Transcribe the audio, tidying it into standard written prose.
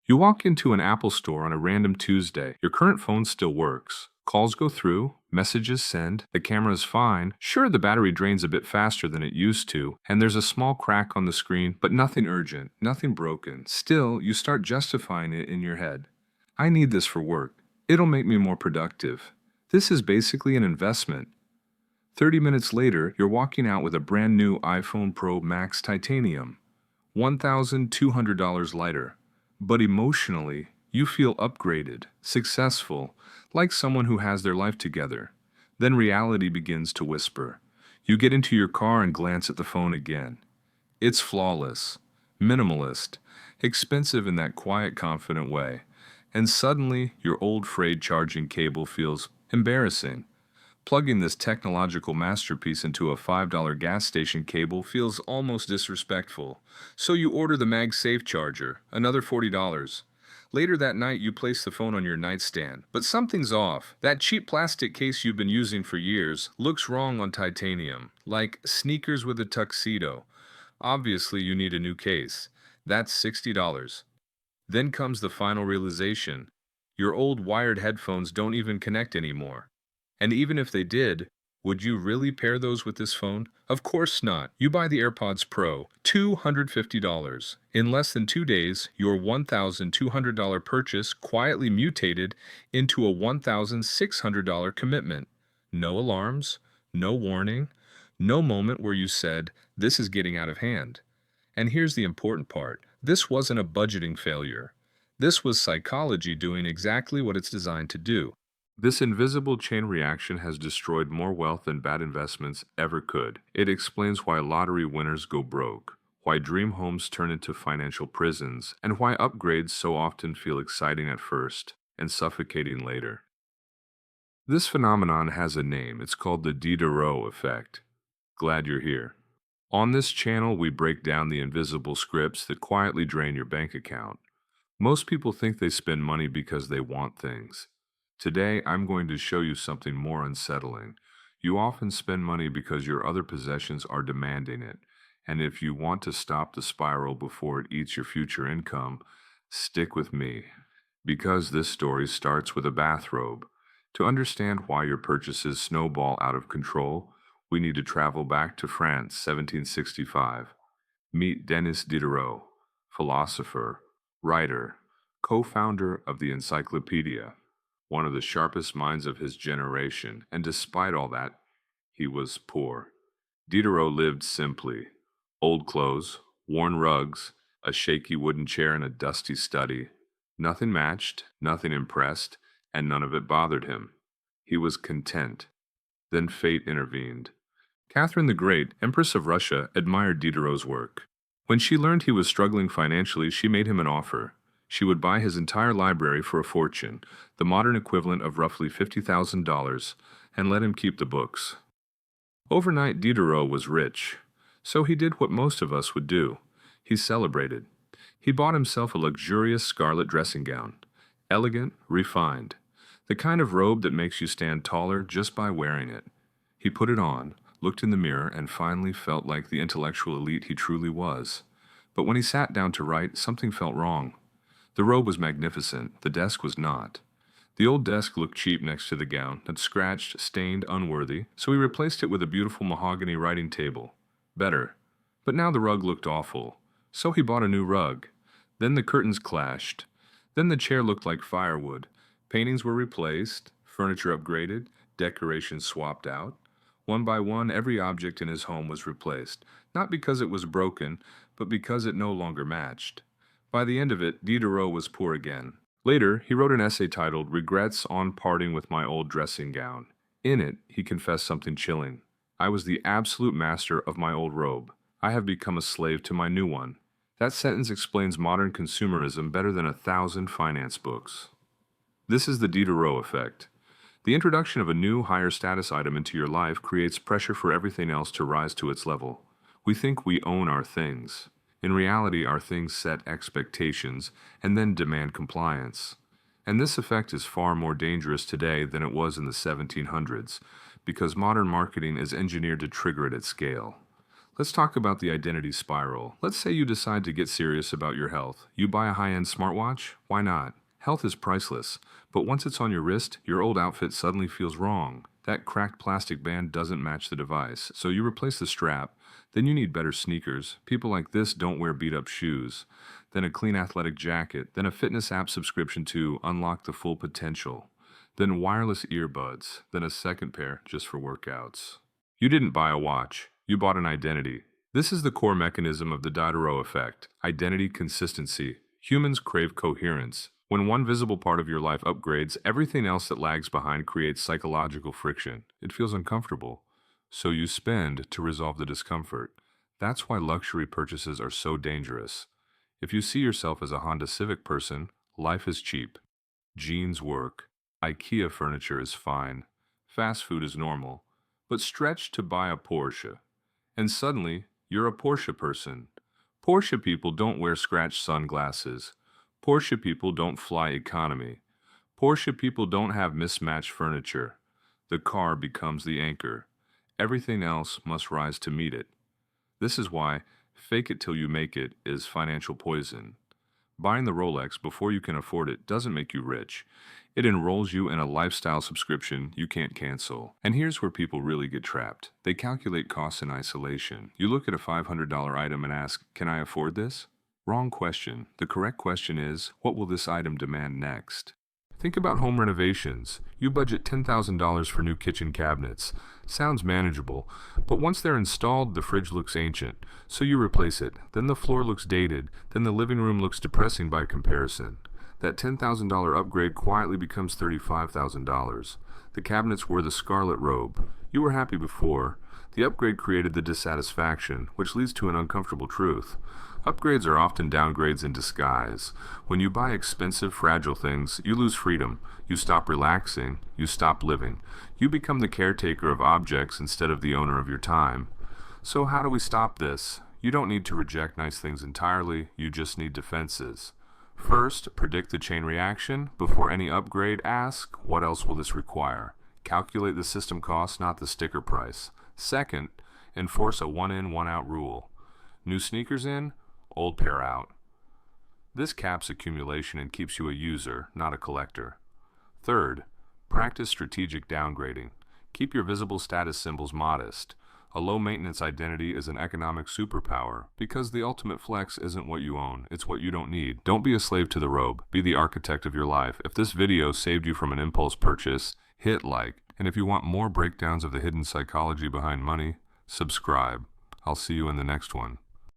You walk into an Apple store on a random Tuesday. Your current phone still works. Calls go through, messages send, the camera is fine. Sure, the battery drains a bit faster than it used to, and there's a small crack on the screen, but nothing urgent, nothing broken. Still, you start justifying it in your head. I need this for work. It'll make me more productive. This is basically an investment. 30 minutes later, you're walking out with a brand new iPhone Pro Max Titanium, $1,200 lighter. But emotionally, you feel upgraded, successful, like someone who has their life together. Then reality begins to whisper. You get into your car and glance at the phone again. It's flawless, minimalist, expensive in that quiet, confident way. And suddenly, your old frayed charging cable feels embarrassing. Plugging this technological masterpiece into a $5 gas station cable feels almost disrespectful. So you order the MagSafe charger, another $40. Later that night, you place the phone on your nightstand. But something's off. That cheap plastic case you've been using for years looks wrong on titanium, like sneakers with a tuxedo. Obviously, you need a new case. That's $60. Then comes the final realization. Your old wired headphones don't even connect anymore. And even if they did, would you really pair those with this phone? Of course not. You buy the AirPods Pro, $250. In less than 2 days, your $1,200 purchase quietly mutated into a $1,600 commitment. No alarms, no warning, no moment where you said, "This is getting out of hand." And here's the important part. This wasn't a budgeting failure. This was psychology doing exactly what it's designed to do. This invisible chain reaction has destroyed more wealth than bad investments ever could. It explains why lottery winners go broke, why dream homes turn into financial prisons, and why upgrades so often feel exciting at first and suffocating later. This phenomenon has a name. It's called the Diderot Effect. Glad you're here. On this channel, we break down the invisible scripts that quietly drain your bank account. Most people think they spend money because they want things. Today, I'm going to show you something more unsettling. You often spend money because your other possessions are demanding it. And if you want to stop the spiral before it eats your future income, stick with me. Because this story starts with a bathrobe. To understand why your purchases snowball out of control, we need to travel back to France, 1765. Meet Denis Diderot, philosopher, writer, co-founder of the Encyclopedia, one of the sharpest minds of his generation, and despite all that, he was poor. Diderot lived simply. Old clothes, worn rugs, a shaky wooden chair in a dusty study. Nothing matched, nothing impressed, and none of it bothered him. He was content. Then fate intervened. Catherine the Great, Empress of Russia, admired Diderot's work. When she learned he was struggling financially, she made him an offer. She would buy his entire library for a fortune, the modern equivalent of roughly $50,000, and let him keep the books. Overnight, Diderot was rich, so he did what most of us would do. He celebrated. He bought himself a luxurious scarlet dressing gown, elegant, refined, the kind of robe that makes you stand taller just by wearing it. He put it on, looked in the mirror, and finally felt like the intellectual elite he truly was. But when he sat down to write, something felt wrong. The robe was magnificent, the desk was not. The old desk looked cheap next to the gown, that scratched, stained, unworthy, so he replaced it with a beautiful mahogany writing table. Better. But now the rug looked awful, so he bought a new rug. Then the curtains clashed. Then the chair looked like firewood. Paintings were replaced, furniture upgraded, decorations swapped out. One by one, every object in his home was replaced, not because it was broken, but because it no longer matched. By the end of it, Diderot was poor again. Later, he wrote an essay titled "Regrets on Parting with My Old Dressing Gown." In it, he confessed something chilling. I was the absolute master of my old robe. I have become a slave to my new one. That sentence explains modern consumerism better than 1,000 finance books. This is the Diderot Effect. The introduction of a new, higher status item into your life creates pressure for everything else to rise to its level. We think we own our things. In reality, our things set expectations and then demand compliance. And this effect is far more dangerous today than it was in the 1700s, because modern marketing is engineered to trigger it at scale. Let's talk about the identity spiral. Let's say you decide to get serious about your health. You buy a high-end smartwatch? Why not? Health is priceless, but once it's on your wrist, your old outfit suddenly feels wrong. That cracked plastic band doesn't match the device, so you replace the strap. Then you need better sneakers. People like this don't wear beat-up shoes. Then a clean athletic jacket. Then a fitness app subscription to unlock the full potential. Then wireless earbuds. Then a second pair just for workouts. You didn't buy a watch. You bought an identity. This is the core mechanism of the Diderot Effect. Identity consistency. Humans crave coherence. When one visible part of your life upgrades, everything else that lags behind creates psychological friction. It feels uncomfortable. So you spend to resolve the discomfort. That's why luxury purchases are so dangerous. If you see yourself as a Honda Civic person, life is cheap. Jeans work. IKEA furniture is fine. Fast food is normal. But stretch to buy a Porsche. And suddenly, you're a Porsche person. Porsche people don't wear scratch sunglasses. Porsche people don't fly economy. Porsche people don't have mismatched furniture. The car becomes the anchor. Everything else must rise to meet it. This is why fake it till you make it is financial poison. Buying the Rolex before you can afford it doesn't make you rich. It enrolls you in a lifestyle subscription you can't cancel. And here's where people really get trapped. They calculate costs in isolation. You look at a $500 item and ask, can I afford this? Wrong question. The correct question is, what will this item demand next? Think about home renovations. You budget $10,000 for new kitchen cabinets. Sounds manageable, but once they're installed, the fridge looks ancient, so you replace it. Then the floor looks dated, then the living room looks depressing by comparison. That $10,000 upgrade quietly becomes $35,000. The cabinets were the scarlet robe. You were happy before. The upgrade created the dissatisfaction, which leads to an uncomfortable truth. Upgrades are often downgrades in disguise. When you buy expensive, fragile things, you lose freedom. You stop relaxing. You stop living. You become the caretaker of objects instead of the owner of your time. So how do we stop this? You don't need to reject nice things entirely. You just need defenses. First, predict the chain reaction. Before any upgrade, ask, what else will this require? Calculate the system cost, not the sticker price. Second, enforce a one-in, one-out rule. New sneakers in, old pair out. This caps accumulation and keeps you a user, not a collector. Third, practice strategic downgrading. Keep your visible status symbols modest. A low-maintenance identity is an economic superpower because the ultimate flex isn't what you own, it's what you don't need. Don't be a slave to the robe. Be the architect of your life. If this video saved you from an impulse purchase, hit like. And if you want more breakdowns of the hidden psychology behind money, subscribe. I'll see you in the next one.